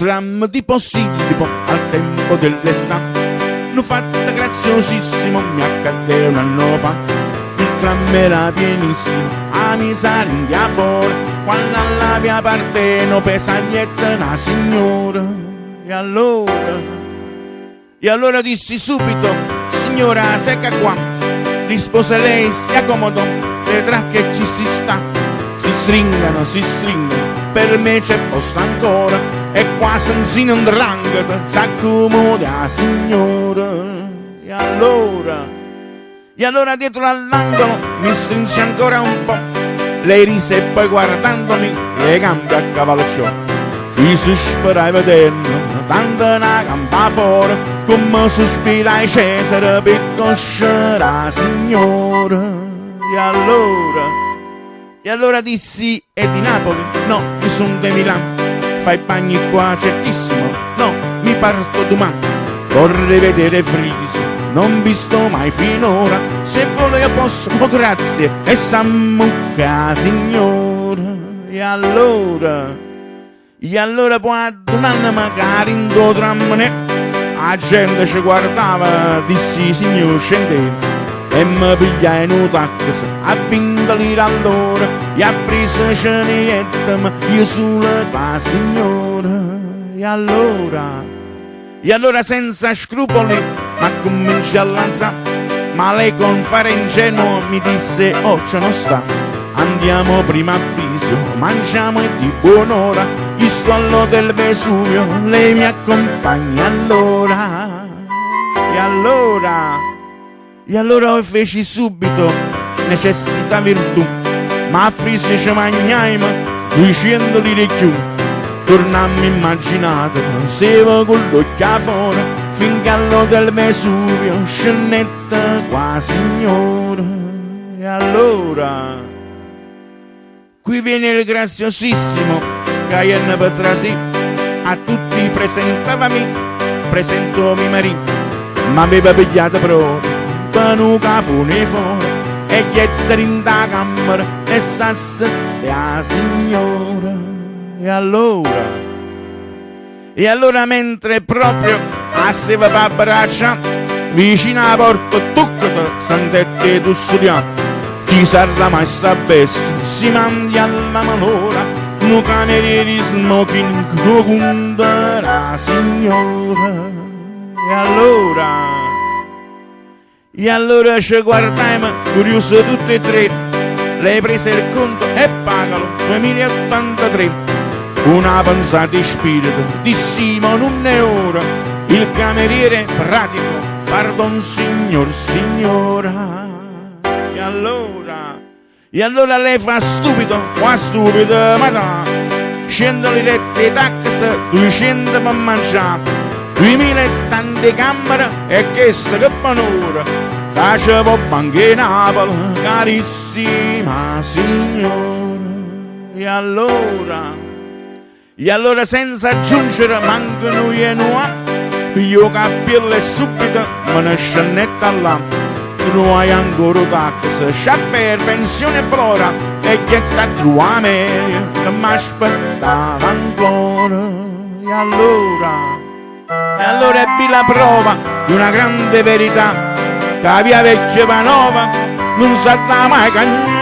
tram di Posillipo al tempo dell'estate. L'ho fatta graziosissimo, mi accadde un anno fa. Il tram era pienissimo, a misare in via fuori, quando alla via parteno pesaglietta una signora. E allora dissi subito: signora, secca qua. Rispose lei, si accomodò, vedrà che ci si sta. Si stringano, per me c'è posto ancora, e qua senz'in andrangheta s'accomoda la signora. E allora dietro all'angolo mi strinse ancora un po'. Lei rise e poi guardandomi le gambe a cavalciò. Io sospirai vedendo tanto una gamba fuori, come sospirai Cesare per conoscere la signora. E allora dissi: è di Napoli? No, io sono di Milano. Fai bagni qua certissimo? No, mi parto domani. Vorrei vedere Frisi, non visto mai finora. Se vuole io posso, oh grazie, e s'ammucca signora. E allora può adunare magari in due tram. La gente ci guardava, dissi: signor scendete. E mi pigliai in un taxi a 20 lire all'ora, e a preso cenietta, ma io sulla qua signora. E allora senza scrupoli ma cominciai a lanciare, ma lei con fare ingenuo mi disse: oh, ce non sta, andiamo prima a Frisio, mangiamo e di buon'ora, io sto all'hotel Vesuvio, lei mi accompagna allora. E allora feci subito necessità virtù, ma a Frisio ci mangiaimo 200 lire più. Tornammo immaginato, sevo con l'occhio fuori, finché all'hotel Vesuvio scennetta qua signora. E allora qui viene il graziosissimo Cayenne Petrasì, a tutti presento mio marito, ma aveva pigliato proprio panuca fuori fuori, e gli in da camera e s'assette la signora. E allora mentre proprio stava per abbraccia vicino alla porta, toccata sentette tu studiato. Chi sarà mai sta bestia, si mandi alla malora, no camerieri smoking con la signora. E allora ci guardammo curiosi tutti e tre. Lei prese il conto e pagalo 2083. Una pensata di spirito, dissi: ma non è ora. Il cameriere pratico: pardon signora. E allora lei fa stupido, qua stupido, ma no. Scendo le lette taxi, 200 per mangiare, 2000 e tante camere, e questa che buon'ora. Cacevo banche Napoli, carissima signora. E allora senza aggiungere manco noi e noi, io capello e subito me ne scennetta là. Tu non hai ancora taxi, chauffeur, pensione flora, e che t'ha trovato meglio, che mi aspettava ancora. E allora ebbi la prova di una grande verità, che la via vecchia Panova non sa mai cagnare.